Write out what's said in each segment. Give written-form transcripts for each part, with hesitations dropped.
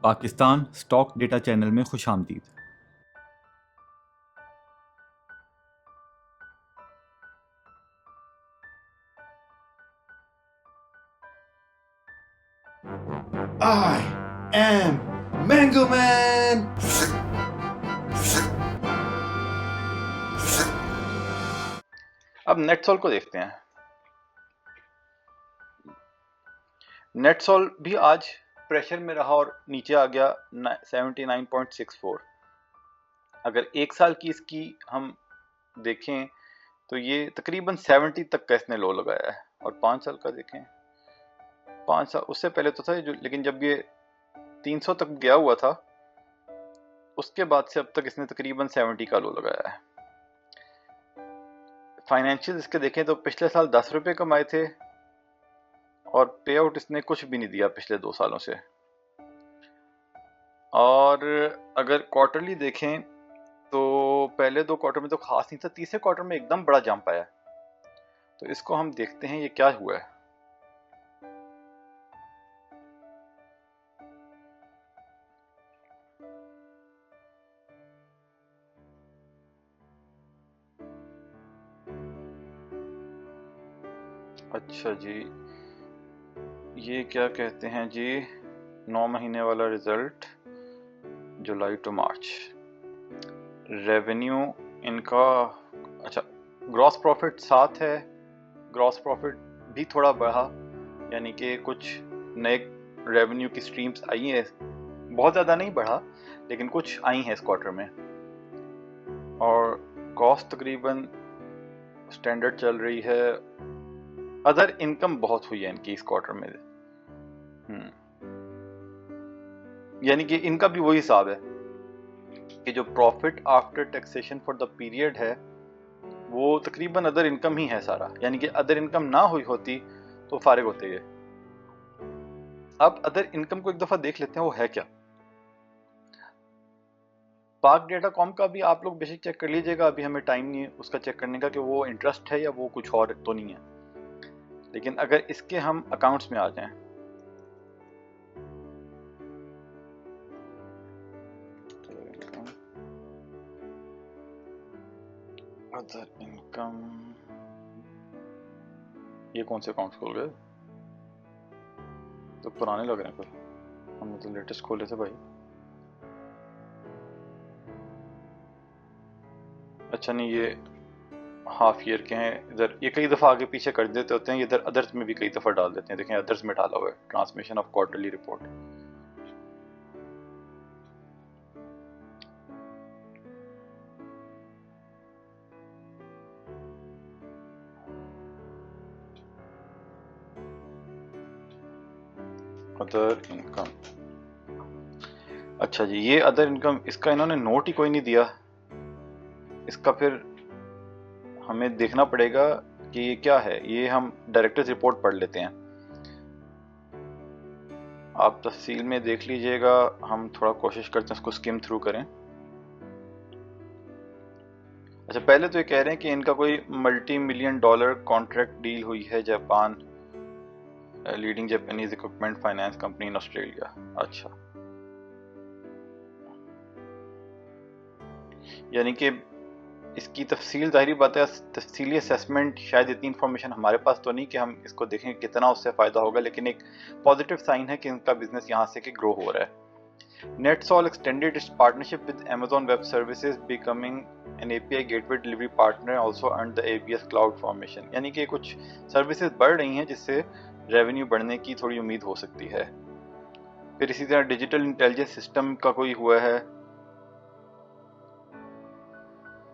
Pakistan stock data channel में खुशामदीद। I am Mango Man! अब NetSol को देखते हैं। नेटसोल भी आज प्रेशर में रहा और नीचे आ गया 79.64। अगर एक साल की इसकी हम देखें तो ये तकरीबन 70 तक का इसने लो लगाया है। और 5 साल का देखें, 5 साल उससे पहले तो था जो, लेकिन जब ये 300 तक गया हुआ था उसके बाद से अब तक इसने तकरीबन 70 का लो लगाया है। फाइनेंशियल इसके देखें तो पिछले साल 10 रुपये कमाए थे और पे आउट इसने कुछ भी नहीं दिया पिछले 2 सालों से। और अगर क्वार्टरली देखें तो पहले 2 क्वार्टर में तो खास नहीं था, तीसरे क्वार्टर में एकदम बड़ा जंप आया। तो इसको हम देखते हैं ये क्या हुआ है। अच्छा जी, ये क्या कहते हैं जी, 9 महीने वाला रिजल्ट जुलाई टू मार्च। रेवेन्यू इनका, अच्छा ग्रॉस प्रॉफिट 7 है, ग्रॉस प्रॉफिट भी थोड़ा बढ़ा, यानी कि कुछ नए रेवेन्यू की स्ट्रीम्स आई हैं, बहुत ज़्यादा नहीं बढ़ा लेकिन कुछ आई हैं इस क्वार्टर में। और कॉस्ट तकरीबन स्टैंडर्ड चल रही है। अदर इनकम बहुत हुई है इनकी इस क्वार्टर में, यानी कि इनका भी वही हिसाब है कि जो profit after taxation for the period है वो तकरीबन अदर इनकम ही है सारा, यानी कि अदर इनकम ना हुई होती तो फारिग होते ये। अब अदर इनकम को एक दफा देख लेते हैं वो है क्या। पाक डेटा कॉम का भी आप लोग बेसिक चेक कर लीजिएगा, अभी हमें टाइम नहीं है उसका चेक करने का कि वो इंटरेस्ट है या वो कुछ और तो नहीं है। लेकिन अगर इसके हम अकाउंट्स में आ जाएं, अदर इनकम, ये कौन से अकाउंट्स खोल गए, तो पुराने लग रहे हैं, कोई हमने तो लेटेस्ट खोले थे भाई। अच्छा नहीं, ये हाफ ईयर के हैं, इधर ये कई दफ़ा आगे पीछे कर देते होते हैं, इधर अदर्स में भी कई दफ़ा डाल देते हैं। देखें अदर्स में डाला हुआ है, transmission of quarterly report. Other income, अच्छा जी, ये अदर इनकम, इसका इन्होंने नोट ही कोई नहीं दिया। इसका फिर हमें देखना पड़ेगा कि ये क्या है। ये हम डायरेक्टर्स रिपोर्ट पढ़ लेते हैं, आप तफसील में देख लीजिएगा, हम थोड़ा कोशिश करते हैं उसको स्किम थ्रू करें। अच्छा पहले तो ये कह रहे हैं कि इनका कोई multi million dollar contract deal हुई है Japan, leading Japanese equipment finance company in Australia. अच्छा, यानी कि इसकी तफसील, जाहिर बात है तफसीली असेसमेंट, शायद इतनी इन्फॉर्मेशन हमारे पास तो नहीं कि हम इसको देखें कितना उससे फ़ायदा होगा, लेकिन एक पॉजिटिव साइन है कि इनका बिजनेस यहाँ से कि ग्रो हो रहा है। NetSol extended it's partnership with Amazon web services, becoming an API gateway delivery partner, also earn the ABS cloud formation. यानी कि कुछ सर्विसेज बढ़ रही हैं जिससे रेवेन्यू बढ़ने की थोड़ी उम्मीद हो सकती है। फिर इसी तरह डिजिटल इंटेलिजेंस सिस्टम का कोई हुआ है,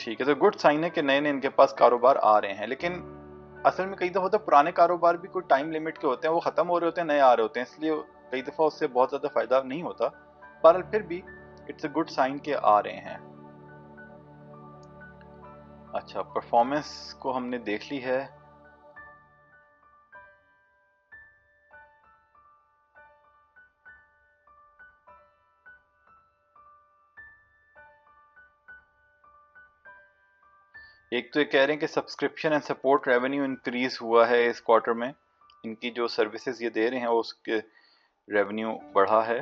ठीक है, तो गुड साइन है कि नए नए इनके पास कारोबार आ रहे हैं। लेकिन असल में कई दफ़ा तो पुराने कारोबार भी कोई टाइम लिमिट के होते हैं, वो ख़त्म हो रहे होते हैं, नए आ रहे होते हैं, इसलिए कई दफ़ा उससे बहुत ज़्यादा फ़ायदा नहीं होता। बहरहाल फिर भी इट्स अ गुड साइन के आ रहे हैं। अच्छा, परफॉर्मेंस को हमने देख ली है। एक तो ये कह रहे हैं कि subscription and support revenue increase हुआ है इस क्वार्टर में, इनकी जो सर्विसेज ये दे रहे हैं उसके रेवेन्यू बढ़ा है।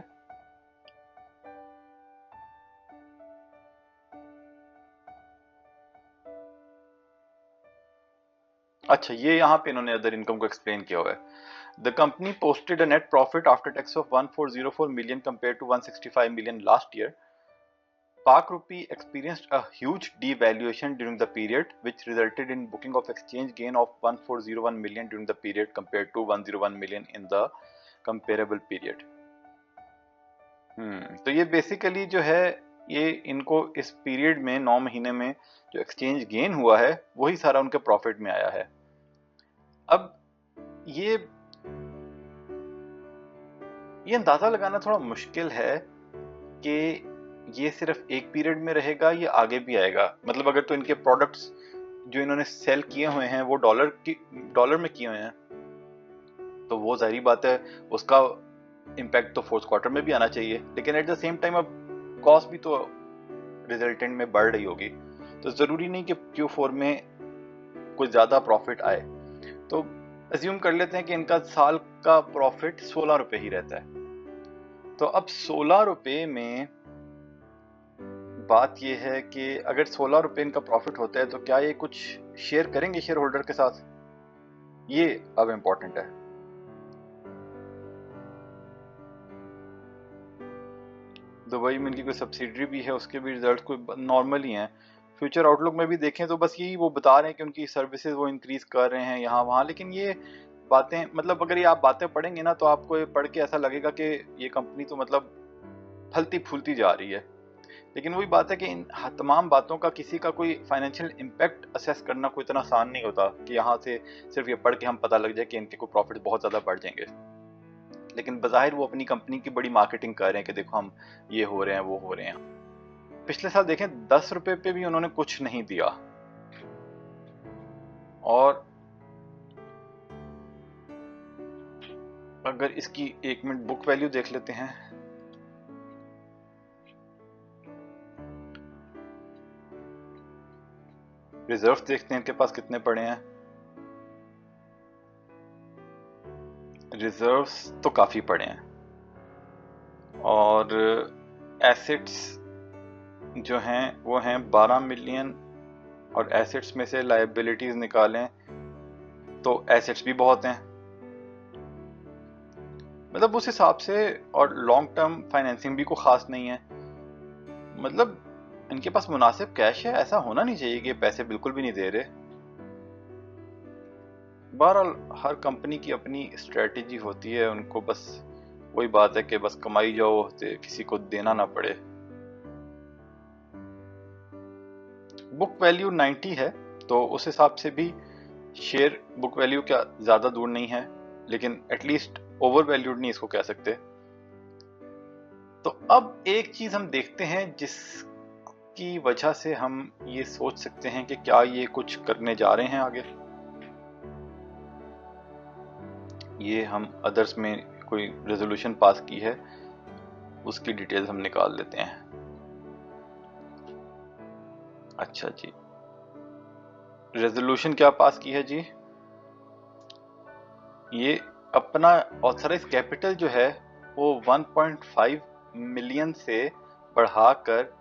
अच्छा, ये यहाँ पे इन्होंने अदर इनकम को एक्सप्लेन किया हुआ है। The company posted a net profit after tax of 1404 million compared to 165 million last year. Pak rupee experienced a huge devaluation during the period, which resulted in booking of exchange gain of 1401 million during the period compared to 101 million in the comparable period. तो ये basically जो है, ये इनको इस period में 9 महीने में जो एक्सचेंज गेन हुआ है वही सारा उनके प्रॉफिट में आया है। अब ये अंदाजा लगाना थोड़ा मुश्किल है कि ये सिर्फ एक पीरियड में रहेगा या आगे भी आएगा। मतलब अगर तो इनके प्रोडक्ट्स जो इन्होंने सेल किए हुए हैं वो डॉलर में किए हुए हैं, तो वो जाहिर बात है उसका इम्पैक्ट तो फोर्थ क्वार्टर में भी आना चाहिए, लेकिन एट द सेम टाइम अब कॉस्ट भी तो रिजल्टेंट में बढ़ रही होगी, तो जरूरी नहीं कि Q4 में कुछ ज्यादा प्रॉफिट आए। तो अज्यूम कर लेते हैं कि इनका साल का प्रॉफिट 16 रुपए ही रहता है। तो अब 16 रुपए में बात यह है कि अगर 16 रुपए इनका प्रॉफिट होता है तो क्या ये कुछ शेयर करेंगे शेयर होल्डर के साथ, ये अब इंपॉर्टेंट है। दुबई में इनकी कोई सब्सिडरी भी है, उसके भी रिजल्ट कोई नॉर्मल ही हैं। फ्यूचर आउटलुक में भी देखें तो बस यही वो बता रहे हैं कि उनकी सर्विसेज वो इंक्रीज कर रहे हैं यहाँ वहाँ, लेकिन ये बातें, मतलब अगर ये आप बातें पढ़ेंगे ना तो आपको ये पढ़ के ऐसा लगेगा कि ये कंपनी तो मतलब फलती फूलती जा रही है। लेकिन वही बात है कि इन तमाम बातों का किसी का कोई फाइनेंशियल इम्पैक्ट असेस करना कोई इतना आसान नहीं होता कि यहाँ से सिर्फ ये पढ़ के हम पता लग जाए कि इनके कोई प्रॉफिट बहुत ज़्यादा बढ़ जाएंगे। लेकिन बज़ाहिर वो अपनी कंपनी की बड़ी मार्केटिंग कर रहे हैं कि देखो हम ये हो रहे हैं वो हो रहे हैं। पिछले साल देखें 10 रुपए पे भी उन्होंने कुछ नहीं दिया, और अगर इसकी 1 मिनट बुक वैल्यू देख लेते हैं, रिजर्व देखते हैं इनके पास कितने पड़े हैं। रिजर्व्स तो काफी पड़े हैं, और एसेट्स जो हैं वो हैं 12 मिलियन, और एसेट्स में से लायबिलिटीज निकालें तो एसेट्स भी बहुत हैं। मतलब उस हिसाब से, और लॉन्ग टर्म फाइनेंसिंग भी कोई खास नहीं है। मतलब इनके पास मुनासिब कैश है, ऐसा होना नहीं चाहिए कि पैसे बिल्कुल भी नहीं दे रहे। बहरहाल हर कंपनी की अपनी स्ट्रेटेजी होती है, उनको बस वही बात है कि बस कमाई जाओ, किसी को देना ना पड़े। बुक वैल्यू 90 है, तो उस हिसाब से भी शेयर बुक वैल्यू क्या ज्यादा दूर नहीं है, लेकिन एटलीस्ट ओवर वैल्यूड नहीं इसको कह सकते। तो अब एक चीज हम देखते हैं जिसकी वजह से हम ये सोच सकते हैं कि क्या ये कुछ करने जा रहे हैं आगे। ये हम अदर्स में कोई रेजोल्यूशन पास की है, उसकी डिटेल्स हम निकाल लेते हैं। अच्छा जी, रेजोल्यूशन क्या पास की है जी? ये अपना ऑथराइज कैपिटल जो है वो 1.5 मिलियन से बढ़ाकर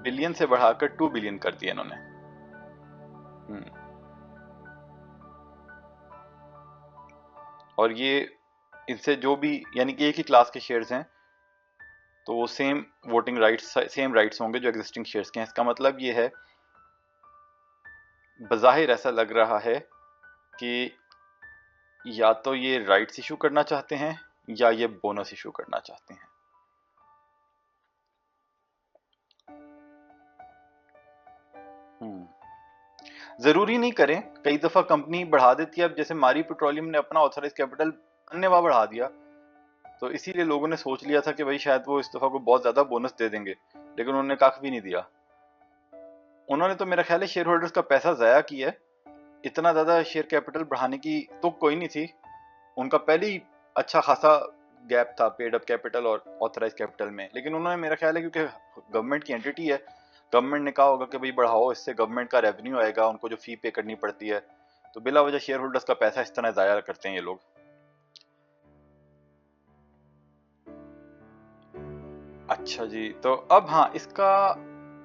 बिलियन से बढ़ाकर 2 बिलियन कर दिया इन्होंने। और ये इनसे जो भी, यानी कि एक ही क्लास के शेयर्स हैं, तो वो same voting rights, same rights होंगे जो एग्जिस्टिंग शेयर्स के हैं। इसका मतलब ये है, बज़ाहिर ऐसा लग रहा है कि या तो ये राइट्स इशू करना चाहते हैं या ये बोनस इशू करना चाहते हैं। जरूरी नहीं करें, कई दफा कंपनी बढ़ा देती है। अब जैसे मारी पेट्रोलियम ने अपना ऑथराइज कैपिटल अन्यवा बढ़ा दिया, तो इसीलिए लोगों ने सोच लिया था कि भाई शायद वो इस दफा को बहुत ज्यादा बोनस दे देंगे, लेकिन उन्होंने कख भी नहीं दिया। उन्होंने तो मेरा ख्याल है शेयर होल्डर्स का पैसा जाया किया। इतना ज्यादा शेयर कैपिटल बढ़ाने की तो कोई नहीं थी, उनका पहले ही अच्छा खासा गैप था पेड अप कैपिटल और ऑथराइज कैपिटल में। लेकिन उन्होंने, मेरा ख्याल है क्योंकि गवर्नमेंट की एंटिटी है, गवर्नमेंट ने कहा होगा कि भाई बढ़ाओ, इससे गवर्नमेंट का रेवेन्यू आएगा, उनको जो फी पे करनी पड़ती है, तो बिला वजह शेयर होल्डर्स का पैसा इस तरह जाया करते हैं ये लोग। अच्छा जी, तो अब हाँ, इसका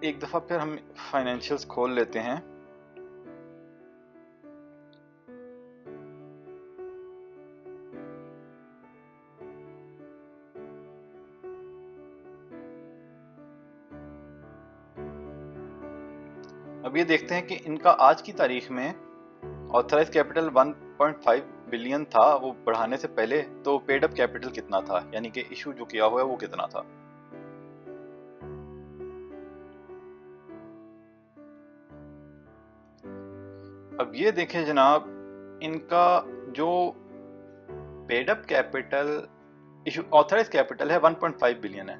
एक दफा फिर हम फाइनेंशियल्स खोल लेते हैं। अब ये देखते हैं कि इनका आज की तारीख में ऑथराइज कैपिटल 1.5 बिलियन था, वो बढ़ाने से पहले तो पेड अप कैपिटल कितना था, यानी कि इशू जो किया हुआ है वो कितना था। अब ये देखें जनाब, इनका जो paid up capital issue authorise capital है 1.5 बिलियन है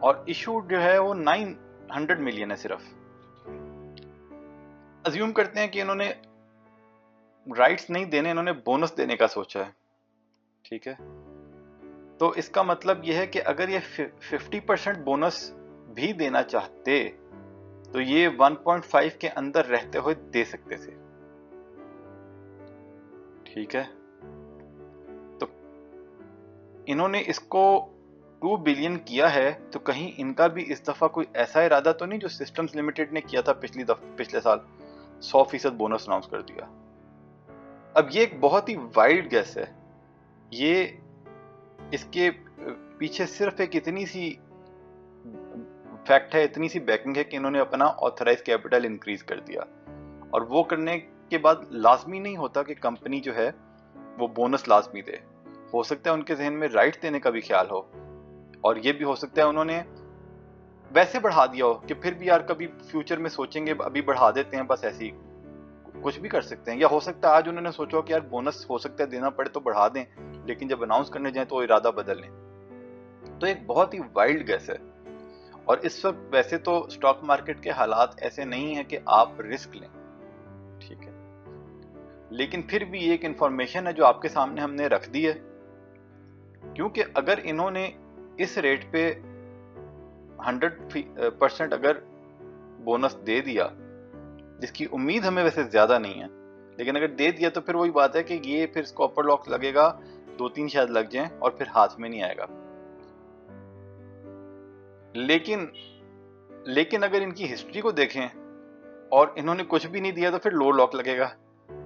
और इशू जो है वो 900 मिलियन है सिर्फ। अज्यूम करते हैं कि इन्होंने राइट्स नहीं देने, इन्होंने बोनस देने का सोचा है, ठीक है। तो इसका मतलब यह है कि अगर ये 50% बोनस भी देना चाहते तो ये 1.5 के अंदर रहते हुए दे सकते थे, ठीक है। तो इन्होंने इसको 2 बिलियन किया है, तो कहीं इनका भी इस दफा कोई ऐसा इरादा तो नहीं जो सिस्टम्स लिमिटेड ने किया था पिछले साल 100% बोनस अनाउंस कर दिया। अब ये एक बहुत ही वाइल्ड गेस है, ये इसके पीछे सिर्फ एक इतनी सी फैक्ट है, इतनी सी बैकिंग है कि इन्होंने अपना ऑथराइज कैपिटल इंक्रीज कर दिया और वो करने के बाद लाजमी नहीं होता कि कंपनी जो है वो बोनस लाजमी दे। हो सकता है उनके जहन में राइट देने का भी ख्याल हो और ये भी हो सकता है उन्होंने वैसे बढ़ा दिया हो कि फिर भी यार कभी फ्यूचर में सोचेंगे, अभी बढ़ा देते हैं, बस ऐसे ही कुछ भी कर सकते हैं। या हो सकता है आज उन्होंने सोचा कि यार बोनस हो सकता है देना पड़े तो बढ़ा दें, लेकिन जब अनाउंस करने जाए तो इरादा बदल लें। तो एक बहुत ही वाइल्ड गेस है और इस वक्त वैसे तो स्टॉक मार्केट के हालात ऐसे नहीं है कि आप रिस्क लें, ठीक है, लेकिन फिर भी एक इंफॉर्मेशन है जो आपके सामने हमने रख दी है, क्योंकि अगर इन्होंने इस रेट पे 100% अगर बोनस दे दिया, जिसकी उम्मीद हमें वैसे ज्यादा नहीं है, लेकिन अगर दे दिया तो फिर वही बात है कि ये फिर इसको अपर लॉक लगेगा, 2-3 शायद लग जाएं और फिर हाथ में नहीं आएगा। लेकिन अगर इनकी हिस्ट्री को देखें और इन्होंने कुछ भी नहीं दिया तो फिर लो लॉक लगेगा।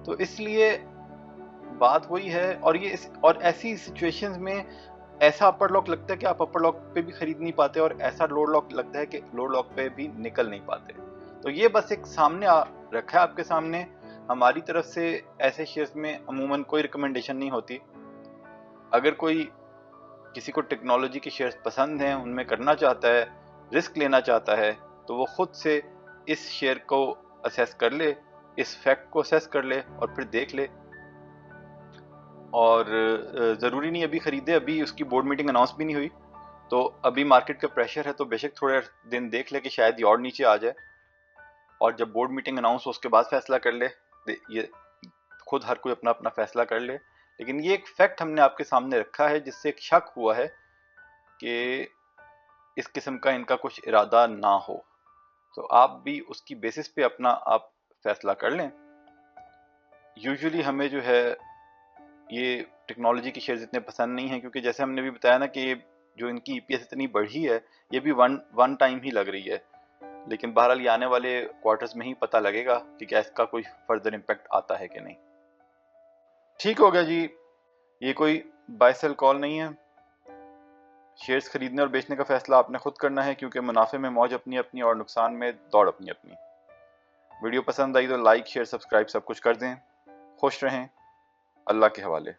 तो इसलिए बात वही है, और ऐसी सिचुएशंस में ऐसा अपर लॉक लगता है कि आप अपर लॉक पे भी खरीद नहीं पाते और ऐसा लो लॉक लगता है कि लो लॉक पे भी निकल नहीं पाते। तो ये बस एक सामने रखा है आपके सामने। हमारी तरफ से ऐसे शेयर्स में अमूमन कोई रिकमेंडेशन नहीं होती। अगर कोई किसी को टेक्नोलॉजी के शेयर्स पसंद हैं, उनमें करना चाहता है, रिस्क लेना चाहता है, तो वो खुद से इस शेयर को असेस कर ले, इस फैक्ट को असेस कर ले और फिर देख ले। और ज़रूरी नहीं अभी खरीदे, अभी उसकी बोर्ड मीटिंग अनाउंस भी नहीं हुई, तो अभी मार्केट का प्रेशर है, तो बेशक थोड़े दिन देख ले कि शायद ये और नीचे आ जाए, और जब बोर्ड मीटिंग अनाउंस हो उसके बाद फैसला कर ले। ये खुद हर कोई अपना अपना फैसला कर ले, लेकिन ये एक फैक्ट हमने आपके सामने रखा है जिससे एक शक हुआ है कि इस किस्म का इनका कुछ इरादा ना हो। तो आप भी उसकी बेसिस पे अपना आप फैसला कर लें। यूजुअली हमें जो है ये टेक्नोलॉजी के शेयर्स इतने पसंद नहीं है, क्योंकि जैसे हमने भी बताया ना कि जो इनकी ईपीएस इतनी बढ़ी है, ये भी वन टाइम ही लग रही है, लेकिन बहरहाल ये आने वाले क्वार्टर्स में ही पता लगेगा कि क्या इसका कोई फर्दर इम्पैक्ट आता है कि नहीं। ठीक हो गया जी, ये कोई बाय सेल कॉल नहीं है। शेयर्स खरीदने और बेचने का फैसला आपने खुद करना है, क्योंकि मुनाफे में मौज अपनी अपनी और नुकसान में दौड़ अपनी अपनी। वीडियो पसंद आई तो लाइक शेयर सब्सक्राइब सब कुछ कर दें। खुश रहें, अल्लाह के हवाले।